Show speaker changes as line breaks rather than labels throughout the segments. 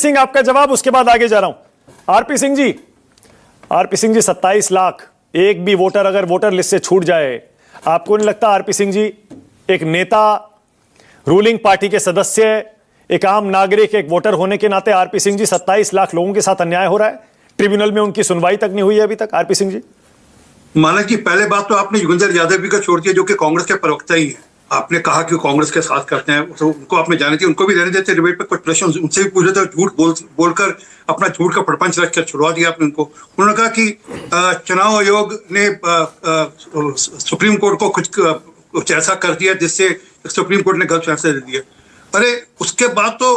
सिंह आपका जवाब, उसके बाद आगे जा रहा हूं। आरपी सिंह जी, 27 लाख एक भी वोटर अगर वोटर लिस्ट से छूट जाए, आपको नहीं लगता आरपी सिंह जी, एक नेता, रूलिंग पार्टी के सदस्य, एक आम नागरिक, एक वोटर होने के नाते आरपी सिंह जी 27 लाख लोगों के साथ अन्याय हो रहा है? ट्रिब्यूनल में उनकी सुनवाई तक नहीं हुई है अभी तक। आरपी सिंह जी,
माना कि पहले बात तो आपने युगेंद्र यादव भी का छोड़ दिया, जो कि कांग्रेस के प्रवक्ता ही है। आपने कहा कि वो कांग्रेस के साथ करते हैं, तो उनको आपने जाने दिया, उनको भी रहने देते। डिबेट पे कुछ प्रश्न उनसे भी पूछ रहे थे, झूठ बोलकर अपना झूठ का प्रपंच रखकर छुड़वा दिया आपने उनको। उन्होंने कहा कि चुनाव आयोग ने सुप्रीम कोर्ट को कुछ ऐसा कर दिया जिससे सुप्रीम कोर्ट ने गलत फैसला दे दिया। अरे उसके बाद तो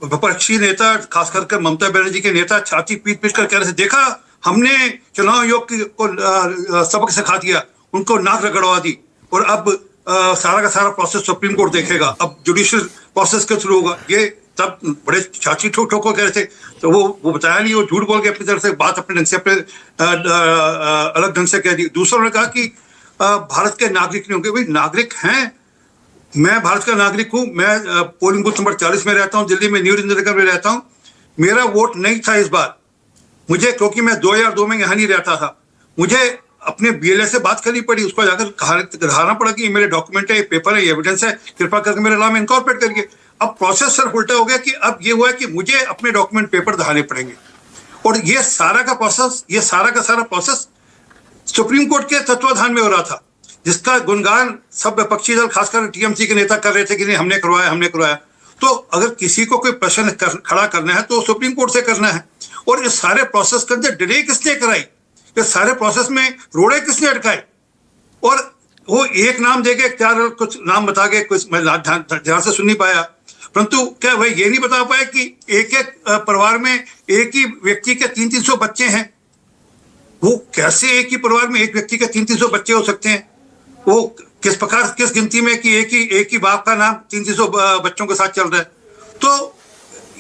विपक्षी नेता, खास करके ममता बनर्जी के नेता, छाती पीट पीट कर कह रहे थे, देखा हमने चुनाव आयोग को सबक सिखा दिया, उनको नाक रगड़वा दी, और अब सारा का सारा प्रोसेस सुप्रीम कोर्ट देखेगा, अब जुडिशियल प्रोसेस के थ्रू होगा। ये तब बड़े छाती ठोक ठोक कह रहे थे, तो वो बताया नहीं, वो झूठ बोल के अपनी तरफ से बात अपने ढंग से अपने अलग ढंग से कह दी। दूसरा उन्होंने कहा कि भारत के नागरिक नहीं होंगे। भाई नागरिक हैं, मैं भारत का नागरिक हूं, मैं पोलिंग बूथ नंबर 40 में रहता हूं, दिल्ली में न्यू नगर में रहता हूं। मेरा वोट नहीं था इस बार मुझे, क्योंकि मैं 2002 में यहाँ नहीं रहता था। मुझे अपने बीएलए से बात करनी पड़ी, उसको जाकर दिखाना पड़ा कि ये मेरे डॉक्यूमेंट है, ये पेपर है, ये एविडेंस है, कृपा करके मेरे नाम इनकॉर्पोरेट करिए। अब प्रोसेस सर उल्टा हो गया कि अब ये हुआ है कि मुझे अपने डॉक्यूमेंट पेपर दिखाने पड़ेंगे, और ये सारा का सारा प्रोसेस सुप्रीम कोर्ट के तत्वाधान में हो रहा था, जिसका गुणगान सब विपक्षी दल, खासकर टीएमसी के नेता कर रहे थे कि नहीं हमने करवाया। तो अगर किसी को कोई प्रश्न खड़ा करना है तो सुप्रीम कोर्ट से करना है। और इस सारे प्रोसेस के अंदर डिले किसने कराई, इस सारे प्रोसेस में रोड़े किसने अटकाए? और वो एक नाम देके चार कुछ नाम बता के, कुछ मैं ध्यान से सुन नहीं पाया, परंतु क्या वह ये नहीं बता पाया कि एक एक परिवार में एक ही व्यक्ति के 300 बच्चे हैं। वो कैसे एक ही परिवार में एक व्यक्ति के 300 बच्चे हो सकते हैं? वो किस प्रकार, किस गिनती में कि एक ही बाप का नाम 300 बच्चों के साथ चल रहा है? तो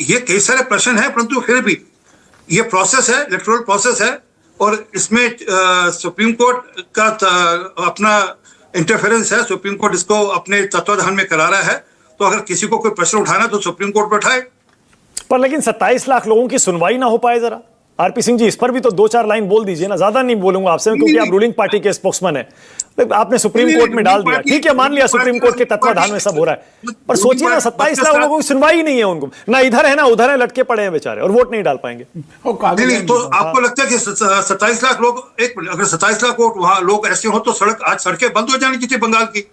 ये कई सारे प्रश्न हैं, परंतु फिर भी ये प्रोसेस है, इलेक्टोरल प्रोसेस है, और इसमें सुप्रीम कोर्ट का अपना इंटरफेरेंस है। सुप्रीम कोर्ट इसको अपने तत्वाधान में करा रहा है, तो अगर किसी को कोई प्रश्न उठाना तो सुप्रीम कोर्ट पर उठाए।
पर लेकिन 27 लाख लोगों की सुनवाई ना हो पाए, जरा आरपी सिंह जी इस पर भी तो 2-4 लाइन बोल दीजिए ना। ज्यादा नहीं बोलूंगा आपसे, क्योंकि आप रूलिंग पार्टी के स्पोक्समैन है। आपने सुप्रीम कोर्ट में डाल दिया, ठीक है, मान लिया सुप्रीम कोर्ट के तत्वाधान में सब हो रहा है, पर सोचिए ना 27 लाख लोगों की सुनवाई नहीं है, उनको ना इधर है ना उधर है, लटके पड़े हैं बेचारे, और वोट नहीं डाल पाएंगे।
नहीं, तो आपको लगता है कि 27 लाख लोग, अगर 27 लाख वहां लोग ऐसे हो तो आज सड़कें बंद हो जानी चाहिए बंगाल की।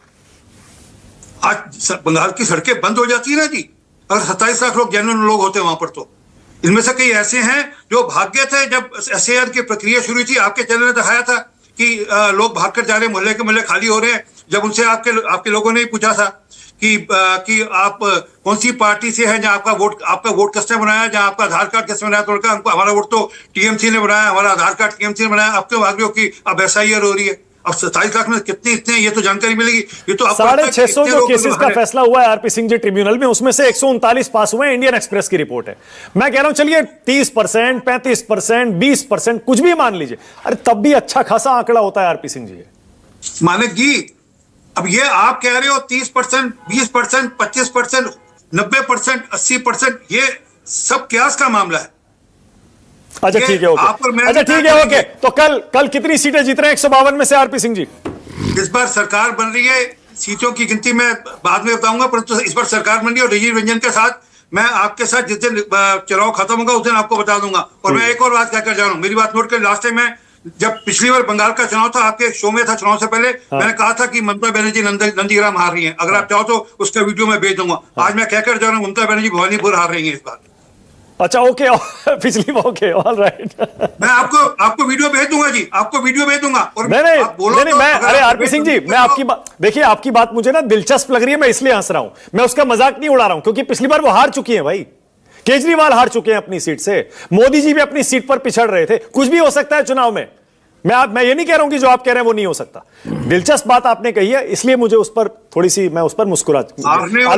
आज बंगाल की सड़कें बंद हो जाती है ना जी, अगर 27 लाख लोग जेन्युइन लोग होते वहां पर। तो इनमें से कई ऐसे हैं जो भाग गए थे जब एसआईआर की प्रक्रिया शुरू हुई थी। आपके चैनल ने दिखाया था कि लोग भागकर जा रहे हैं, मोहल्ले के मोहल्ले खाली हो रहे हैं। जब उनसे आपके लोगों ने पूछा था कि आप कौन सी पार्टी से हैं, जहां आपका वोट किसने बनाया, जहां आपका आधार कार्ड किसने बनाया, तो उनका हमारा वोट तो टीएमसी ने बनाया, हमारा आधार कार्ड टीएमसी ने बनाया। अब क्यों भाग रहे हो कि अब एसआईआर हो रही है? अब 27 लाख में कितने इतने, ये तो जानकारी मिलेगी। ये तो
650 जो केसेस का फैसला हुआ है आरपी सिंह जी ट्रिब्यूनल में, उसमें से 139 पास हुए हैं। इंडियन एक्सप्रेस की रिपोर्ट है। मैं कह रहा हूं चलिए 30%, 35%, 20%, कुछ भी मान लीजिए, अरे तब भी अच्छा खासा आंकड़ा होता है आरपी सिंह जी।
मानिक जी, अब ये आप कह रहे हो 30%, 20%, 25%, 90%, 80%, ये सब क्यास का मामला है।
अच्छा ठीक है, ओके, अच्छा ठीक है, ओके। तो कल कितनी सीटें जीत रहे हैं 152 में से आरपी सिंह जी?
इस बार सरकार बन रही है, सीटों की गिनती मैं बाद में बताऊंगा, परंतु इस बार सरकार बन रही है, और राजीव रंजन के साथ मैं आपके साथ जिस दिन चुनाव खत्म होगा उस दिन आपको बता दूंगा। और मैं एक और बात कहकर जा रहा हूँ, मेरी बात नोट कर। लास्ट टाइम मैं जब पिछली बार बंगाल का चुनाव था, आपके शो में था चुनाव से पहले, मैंने कहा था कि ममता बनर्जी नंदीग्राम हार रही है। अगर आप चाहो तो उसका वीडियो मैं भेज दूंगा। आज मैं कहकर जा रहा हूँ ममता बनर्जी भवानीपुर हार रही है इस बार।
अच्छा ओके, पिछली ओके, ऑल राइट।
मैं आपको वीडियो भेज दूंगा जी, आपको वीडियो भेज दूंगा। और
नहीं, मैं अरे आरपी सिंह जी, मैं आपकी बात, देखिए आपकी बात मुझे ना दिलचस्प लग रही है, मैं इसलिए हंस रहा हूं। मैं उसका मजाक नहीं उड़ा रहा हूं, क्योंकि पिछली बार वो हार चुकी है भाई। केजरीवाल हार चुके हैं अपनी सीट से, मोदी जी भी अपनी सीट पर पिछड़ रहे थे। कुछ भी हो सकता है चुनाव में। मैं ये नहीं कह रहा हूं कि जो आप कह रहे हैं वो नहीं हो सकता। दिलचस्प बात आपने कही है, इसलिए मुझे उस पर थोड़ी सी, मैं उस पर मुस्कुरा